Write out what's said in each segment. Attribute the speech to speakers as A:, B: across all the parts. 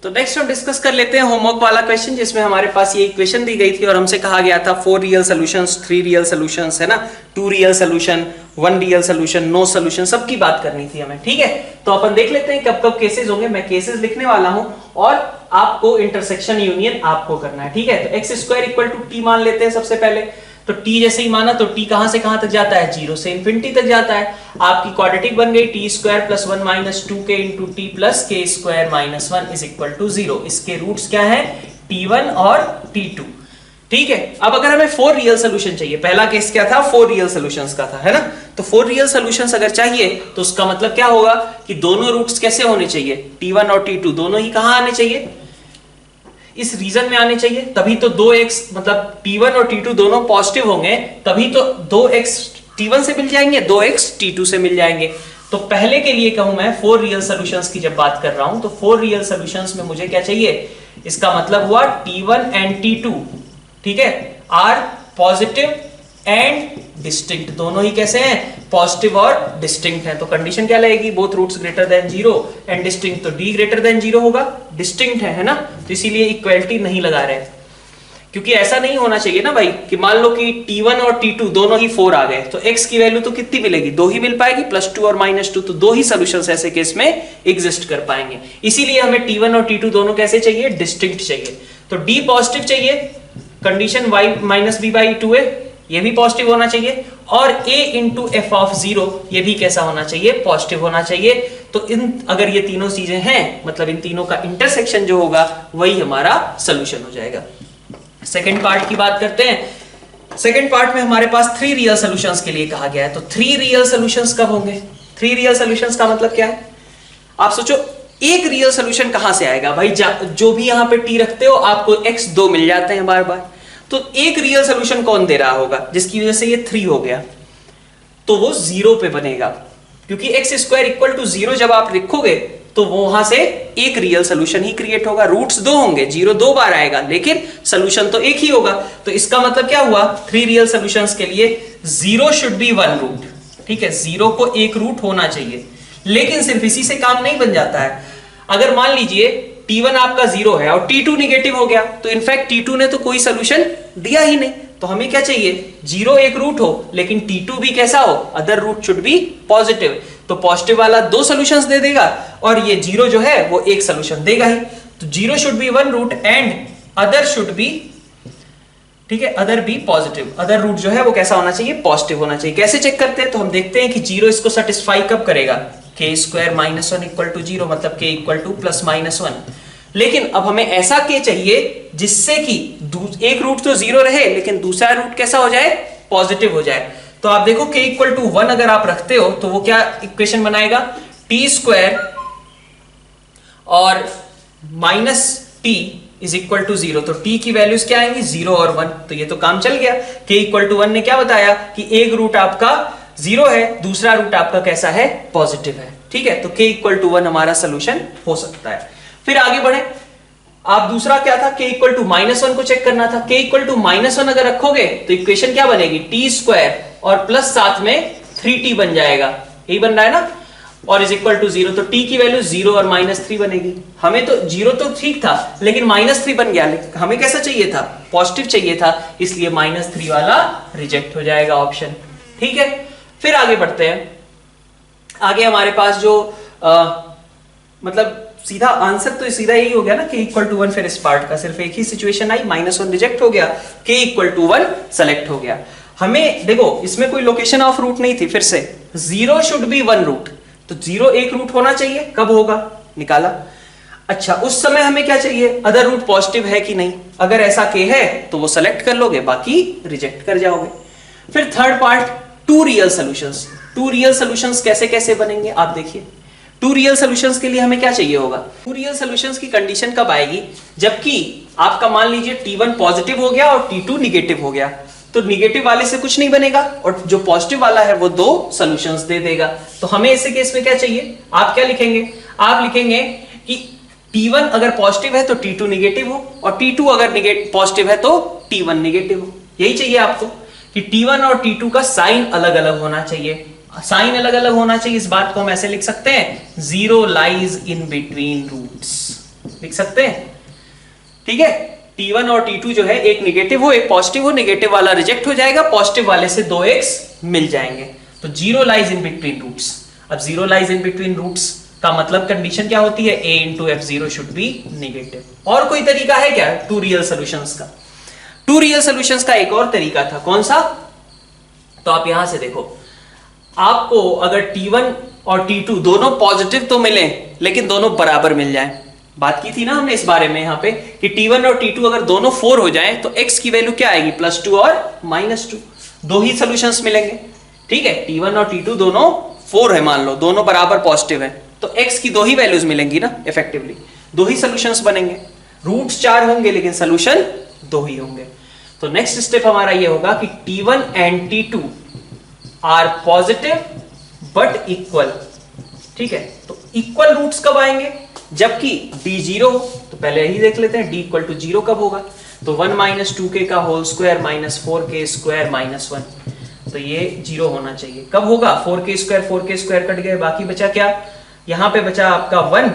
A: तो नेक्स्ट हम डिस्कस कर लेते हैं होमवर्क वाला क्वेश्चन, जिसमें हमारे पास ये इक्वेशन दी गई थी और हमसे कहा गया था 4 रियल सॉल्यूशंस, 3 रियल सॉल्यूशंस, है ना, 2 real solution, 1 real solution, no solution, सबकी बात करनी थी हमें। ठीक है, तो अपन देख लेते हैं कब कब केसेस होंगे। मैं केसेस लिखने वाला हूं और आपको इंटरसेक्शन यूनियन आपको करना है। ठीक है, तो x square equal to t मान लेते हैं सबसे पहले। तो t जैसे ही माना तो t कहां से कहां तक जाता है, 0 से इंफिनिटी तक जाता है। आपकी क्वाड्रेटिक बन गई t square plus 1 minus 2k into T plus K square minus 1 is equal to 0। इसके रूट्स क्या है, t1 और t2। ठीक है, अब अगर हमें 4 रियल सोल्यूशन चाहिए, पहला केस क्या था, 4 रियल सोल्यूशंस का था, है ना। तो 4 रियल सोल्यूशंस अगर चाहिए तो उसका मतलब क्या होगा कि दोनों रूट्स कैसे होने चाहिए, t1 और t2 दोनों ही कहां आने चाहिए, इस रीजन में आने चाहिए। तभी तो 2x मतलब t1 और t2 दोनों पॉजिटिव होंगे, तभी तो 2x t1 से मिल जाएंगे, 2x t2 से मिल जाएंगे। तो पहले के लिए कहूं मैं 4 रियल सॉल्यूशंस की जब बात कर रहा हूं तो 4 रियल सॉल्यूशंस में मुझे क्या चाहिए, इसका मतलब हुआ t1 एंड t2, ठीक है, आर पॉजिटिव एंड डिस्टिंक्ट, दोनों ही कैसे हैं, पॉजिटिव और डिस्टिंक्ट है। तो कंडीशन क्या लगेगी, both roots greater than 0 and distinct, तो d ग्रेटर देन 0 होगा, डिस्टिंक्ट है ना, तो इसीलिए इक्वलिटी नहीं लगा रहे, क्योंकि ऐसा नहीं होना चाहिए ना भाई कि मान लो कि t1 और t2 दोनों ही 4 आ गए तो x की वैल्यू तो कितनी मिलेगी, 2 ही मिल पाएगी, +2 और -2, तो 2 ही सॉल्यूशंस ऐसे केस में एग्जिस्ट कर पाएंगे। इसीलिए हमें t1 और t2 दोनों कैसे चाहिए, डिस्टिंक्ट चाहिए। तो d पॉजिटिव चाहिए, condition y minus b by 2a ये भी पॉजिटिव होना चाहिए, और a इंटू एफ ऑफ 0 ये भी कैसा होना चाहिए, पॉजिटिव होना चाहिए। तो इन अगर ये तीनों चीजें हैं मतलब इन तीनों का इंटरसेक्शन जो होगा वही हमारा सोल्यूशन हो जाएगा। सेकंड पार्ट की बात करते हैं। सेकंड पार्ट में हमारे पास 3 रियल सॉल्यूशंस के लिए कहा गया है। तो 3 रियल सॉल्यूशंस कब होंगे, 3 रियल सॉल्यूशंस का मतलब क्या है, आप सोचो एक रियल सॉल्यूशन कहां से आएगा भाई, जो भी यहां पे t रखते हो आपको x 2 मिल जाते हैं बार बार, तो एक रियल सोल्यूशन कौन दे रहा होगा जिसकी वजह से ये 3 हो गया, तो वो 0 पे बनेगा, क्योंकि x स्क्वायर इक्वल टू 0 जब आप लिखोगे तो वहां से एक रियल सोल्यूशन ही क्रिएट होगा। रूट्स 2 होंगे, 0 2 बार आएगा लेकिन सोल्यूशन तो एक ही होगा। तो इसका मतलब क्या हुआ, 3 रियल सोल्यूशंस के लिए 0 शुड बी 1 रूट, ठीक है, 0 को एक रूट होना चाहिए। लेकिन सिर्फ इसी से काम नहीं बन जाता है। अगर मान लीजिए t1 आपका 0 है और t2 निगेटिव हो गया, तो इनफैक्ट t2 ने तो कोई सोल्यूशन दिया ही नहीं, तो हमें क्या चाहिए, 0 एक रूट हो लेकिन t2 भी कैसा हो, other root should be positive. तो पॉजिटिव वाला 2 सॉल्यूशंस दे देगा और ये 0 जो है वो एक सॉल्यूशन देगा ही। तो 0 should be 1 root and other should be, ठीक है, other be positive, other root जो है वो कैसा होना चाहिए, पॉजिटिव होना चाहिए। कैसे चेक करते हैं, तो हम देखते हैं कि 0 इसको सेटिस्फाई कब करेगा, k square minus 1 equal to 0 मतलब k equal to plus minus 1। लेकिन अब हमें ऐसा k चाहिए जिससे कि एक रूट तो 0 रहे लेकिन दूसरा रूट कैसा हो जाए, पॉजिटिव हो जाए। तो आप देखो k इक्वल टू 1 अगर आप रखते हो तो वो क्या इक्वेशन बनाएगा, t स्क्वायर और minus t is equal to 0। तो t की वैल्यूज क्या आएंगी, 0 और 1, तो ये तो काम चल गया। k इक्वल टू 1 ने क्या बताया कि एक रूट आपका 0 है, दूसरा रूट आपका कैसा है, पॉजिटिव है, ठीक है। तो k इक्वल टू 1 हमारा सोल्यूशन हो सकता है। फिर आगे बढ़े, आप दूसरा क्या था, k इक्वल टू -1 को चेक करना था। k इक्वल टू -1 अगर रखोगे तो इक्वेशन क्या बनेगी, t स्क्वायर और प्लस साथ में 3t बन जाएगा, यही बन रहा है ना, और इज इक्वल टू 0। तो t की वैल्यू 0 और -3 बनेगी। हमें तो 0 तो ठीक था लेकिन -3 बन गया, लेकिन हमें कैसा चाहिए था, पॉजिटिव चाहिए था, इसलिए -3 वाला रिजेक्ट हो जाएगा ऑप्शन, ठीक है। फिर आगे बढ़ते हैं। आगे हमारे पास जो मतलब सीधा आंसर तो सीधा यही हो गया ना, k इक्वल टू 1। फिर इस पार्ट का सिर्फ एक ही सिचुएशन आई, -1 रिजेक्ट हो गया, k इक्वल टू 1 सेलेक्ट हो गया। हमें देखो इसमें कोई लोकेशन ऑफ रूट नहीं थी, फिर से 0 शुड बी 1 रूट, तो 0 एक रूट होना चाहिए, कब होगा, निकाला। अच्छा, उस समय हमें क्या चाहिए, अदर रूट पॉजिटिव है कि नहीं, अगर ऐसा k है तो वो सेलेक्ट कर लोगे, बाकी रिजेक्ट कर जाओगे। फिर third part, 2 real solutions. 2 real solutions कैसे कैसे बनेंगे आप देखिए। 2 रियल सॉल्यूशंस के लिए हमें क्या चाहिए होगा, 2 रियल सॉल्यूशंस की कंडीशन कब आएगी, जबकि आपका मान लीजिए t1 पॉजिटिव हो गया और t2 निगेटिव हो गया, तो निगेटिव वाले से कुछ नहीं बनेगा और जो पॉजिटिव वाला है वो 2 सॉल्यूशंस दे देगा। तो हमें ऐसे केस में क्या चाहिए, आप क्या लिखेंगे, आप लिखेंगे कि t1 अगर पॉजिटिव है तो t2 निगेटिव हो, और t2 अगर पॉजिटिव है तो t1 निगेटिव हो। यही चाहिए आपको कि t1 और t2 का साइन अलग अलग होना चाहिए। साइन अलग अलग होना चाहिए, इस बात को हम ऐसे लिख सकते हैं, 0 लाइज इन बिटवीन रूट्स। लिख सकते हैं, ठीक है। T1 और T2 जो है एक निगेटिव हो एक पॉजिटिव हो, निगेटिव वाला रिजेक्ट हो जाएगा, पॉजिटिव वाले से 2x मिल जाएंगे, तो 0 लाइज इन बिटवीन रूट्स। अब 0 लाइज इन बिटवीन रूट्स का मतलब कंडीशन क्या होती है, a into f0 should be negative. और कोई तरीका है क्या टू रियल सॉल्यूशंस का? टू रियल सॉल्यूशंस का एक और तरीका था, कौन सा? तो आप यहां से देखो, आपको अगर T1 और T2 दोनों पॉजिटिव तो मिले लेकिन दोनों बराबर मिल जाए, बात की थी ना हमने इस बारे में यहां पे कि T1 और T2 अगर दोनों 4 हो जाए तो x की वैल्यू क्या आएगी, +2 और -2, दो ही सॉल्यूशंस मिलेंगे, ठीक है। T1 और T2 दोनों 4 है, मान लो दोनों बराबर पॉजिटिव है, तो x की दो ही वैल्यूज मिलेंगी ना, इफेक्टिवली दो ही सॉल्यूशंस बनेंगे। रूट्स 4 होंगे लेकिन सॉल्यूशन दो ही होंगे। तो नेक्स्ट स्टेप हमारा ये होगा कि T1 and T2 are positive but equal, ठीक है। तो इक्वल रूट्स कब आएंगे, जबकि d 0 हो। तो पहले यही देख लेते हैं d इक्वल टू 0 कब होगा, तो 1 - 2k का होल स्क्वायर -4k स्क्वायर -1, तो ये 0 होना चाहिए। कब होगा, 4k स्क्वायर कट गए, बाकी बचा क्या, यहां पे बचा आपका 1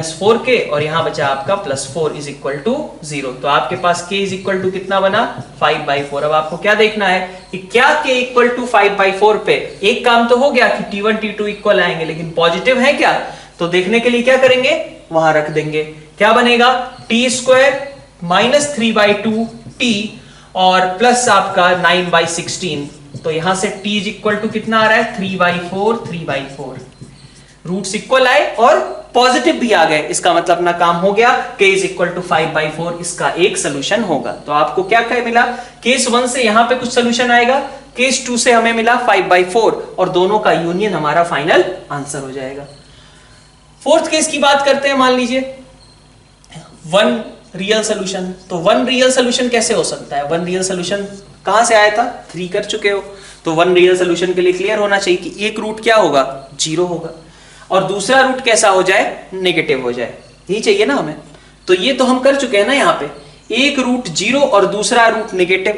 A: - 4k और यहां बचा आपका +4 इज इक्वल टू 0। तो आपके पास k इज इक्वल टू कितना बना, 5/4। अब आपको क्या देखना है कि क्या k इक्वल टू 5/4 पे, एक काम तो हो गया कि T1 T2 इक्वल आएंगे लेकिन पॉजिटिव है क्या, तो देखने के लिए क्या करेंगे, वहां रख देंगे, क्या बनेगा, t² -3/2t और प्लस आपका 9/16, तो यहां से t इज इक्वल टू कितना आ रहा है, 3/4 रूट्स इक्वल आए और पॉजिटिव भी आ गए, इसका मतलब अपना काम हो गया, k इज इक्वल टू 5/4 इसका एक सोल्यूशन होगा। तो आपको क्या मिला, केस 1 से यहां पे कुछ सोल्यूशन आएगा, केस 2 से हमें मिला 5/4 और दोनों का यूनियन हमारा फाइनल आंसर हो जाएगा। फोर्थ केस की बात करते हैं, मान लीजिए 1 रियल सोल्यूशन। तो 1 रियल सोल्यूशन कैसे हो सकता है, 1 रियल सोल्यूशन कहां से आया था, 3 कर चुके हो, तो 1 रियल सोल्यूशन के लिए क्लियर होना चाहिए कि एक रूट क्या होगा, 0 होगा और दूसरा रूट कैसा हो जाए, नेगेटिव हो जाए, यही चाहिए ना हमें। तो ये तो हम कर चुके हैं ना, यहाँ पे एक रूट 0 और दूसरा रूट नेगेटिव,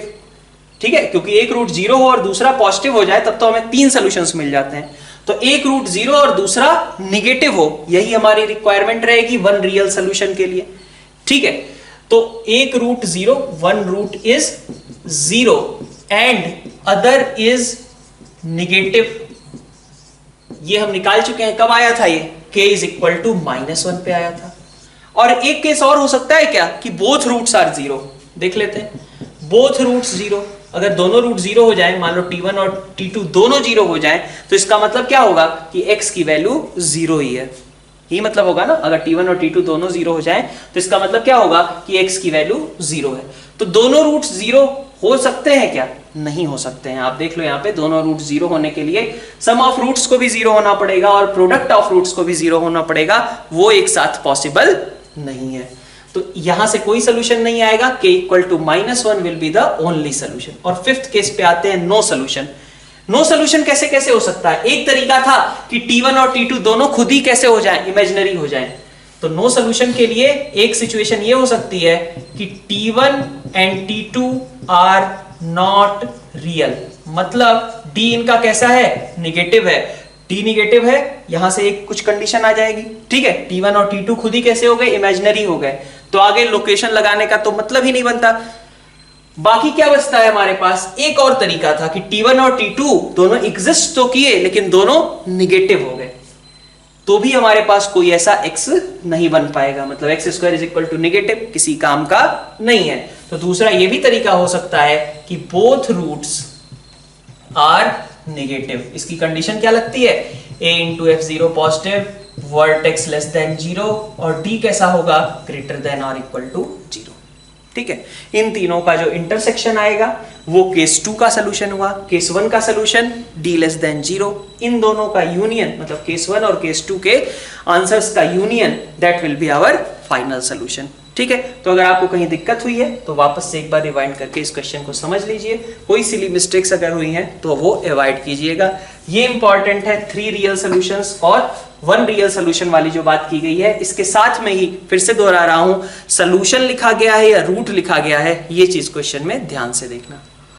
A: ठीक है, क्योंकि एक रूट 0 हो और दूसरा पॉजिटिव हो जाए तब तो हमें 3 सॉल्यूशंस मिल जाते हैं। तो एक रूट 0 और दूसरा निगेटिव हो, यही हमारी रिक्वायरमेंट रहेगी 1 रियल सोल्यूशन के लिए, ठीक है। तो एक root 0, 1 root is 0 and other is negative, ये हम निकाल चुके हैं। कब आया था ये, k इज इक्वल टू -1 पे आया था। और एक केस और हो सकता है क्या, कि बोथ रूट्स आर 0, देख लेते हैं, बोथ रूट्स 0, अगर दोनों रूट 0 हो जाए, मान लो T1 और T2 दोनों 0 हो जाए, तो इसका मतलब क्या होगा कि x की वैल्यू 0 ही है, यही मतलब होगा ना, अगर T1 और T2 दोनों 0 हो जाए तो इसका मतलब क्या होगा कि x की वैल्यू 0 है। तो दोनों रूट्स 0 हो सकते हैं क्या, नहीं हो सकते हैं। आप देख लो यहाँ पे दोनों रूट 0 होने के लिए सम ऑफ रूट्स को भी 0 होना पड़ेगा और प्रोडक्ट ऑफ रूट्स को भी 0 होना पड़ेगा, वो एक साथ पॉसिबल नहीं है। तो यहां से कोई सोल्यूशन नहीं आएगा, k equal to -1 will be the only solution. और फिफ्थ केस पे आते हैं, नो सोल्यूशन। नो सोल्यूशन कैसे कैसे हो सकता है, एक तरीका था कि T1 और T2 दोनों खुद ही कैसे हो जाएं, इमेजिनरी हो जाएं। तो नो सोल्यूशन के लिए एक सिचुएशन ये हो सकती है कि T1 and T2 are not real, मतलब D इनका कैसा है, निगेटिव है, D निगेटिव है, यहां से एक कुछ कंडीशन आ जाएगी, ठीक है। T1 और T2 खुद ही कैसे हो गए, इमेजिनरी हो गए, तो आगे लोकेशन लगाने का तो मतलब ही नहीं बनता। बाकी क्या बचता है हमारे पास, एक और तरीका था कि T1 और T2 दोनों एग्जिस्ट तो किए लेकिन दोनों निगेटिव हो गए, तो भी हमारे पास कोई ऐसा x नहीं बन पाएगा, मतलब x² is equal to negative, किसी काम का नहीं है। तो दूसरा ये भी तरीका हो सकता है कि बोथ रूट्स आर नेगेटिव। इसकी कंडीशन क्या लगती है, a into f0 positive, vertex less than 0 और d कैसा होगा, ग्रेटर देन और इक्वल टू 0, ठीक है। इन तीनों का जो इंटरसेक्शन आएगा वो केस 2 का सोल्यूशन हुआ, केस 1 का सोल्यूशन d लेस देन 0, इन दोनों का यूनियन, मतलब केस 1 और केस 2 के आंसर्स का union, that will be our final solution, ठीक है। तो अगर आपको कहीं दिक्कत हुई है तो वापस से एक बार रिवाइंड करके इस क्वेश्चन को समझ लीजिए, कोई सिली मिस्टेक्स अगर हुई हैं तो वो अवॉइड कीजिएगा। ये इंपॉर्टेंट है 3 रियल सॉल्यूशंस और 1 रियल सॉल्यूशन वाली जो बात की गई है, इसके साथ में ही फिर से दोहरा रहा हूं, सॉल्यूशन लिखा गया है या रूट लिखा गया है, ये चीज क्वेश्चन में ध्यान से देखना।